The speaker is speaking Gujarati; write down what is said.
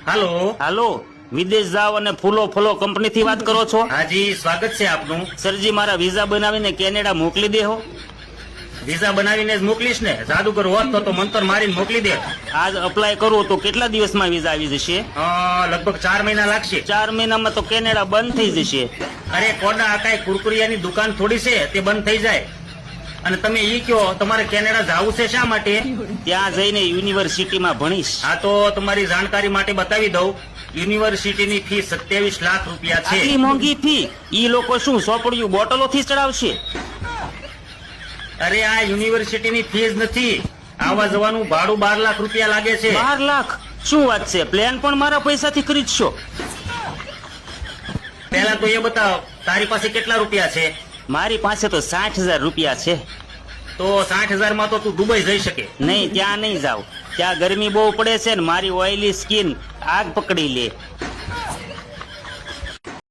હાલો. હાલો, વિદેશ જાવ અને ફૂલો ફૂલો કંપની થી વાત કરો છો? હાજી, સ્વાગત છે આપનું. સરજી, મારા વિઝા બનાવીને કેનેડા મોકલી દેહો. વિઝા બનાવીને જ મોકલીશ ને. જાદુગર હોત તો મંતર મારીને મોકલી દે. આજ અપ્લાય કરું તો કેટલા દિવસમાં વિઝા આવી જશે? લગભગ 4 મહિના લાગશે. 4 મહિનામાં તો કેનેડા બંધ થઈ જશે. અરે કોડા, આ કઈ કુરકુરિયાની દુકાન થોડી છે તે બંધ થઈ જાય. અને તમે ઈ કયો તમારે કેનેડા જાવું છે શા માટે? ત્યાં જઈને યુનિવર્સિટીમાં ભણીશ. હા, તો તમારી જાણકારી માટે બતાવી દઉં. યુનિવર્સિટીની ફી 27 લાખ રૂપિયા છે. આટલી મોંઘી ફી? ઈ લોકો શું સોપડિયું બોટલોથી ચડાવશે? અરે આ યુનિવર્સિટીની ફી જ નથી, આવવા જવાનું ભાડું 12 લાખ રૂપિયા લાગે છે. 12 લાખ? શું વાત છે? પ્લેન પણ મારા પૈસાથી ખરીદશો? પહેલા તો એ બતાવ, તારી પાસે કેટલા રૂપિયા છે? મારી પાસે તો 60,000 રૂપિયા છે. તો 60,000 માં તો તું દુબઈ જઈ શકે. નહીં, ત્યાં નહીં જાવ. ત્યાં ગરમી બહુ પડે છે ને મારી ઓઇલી સ્કિન આગ પકડી લે.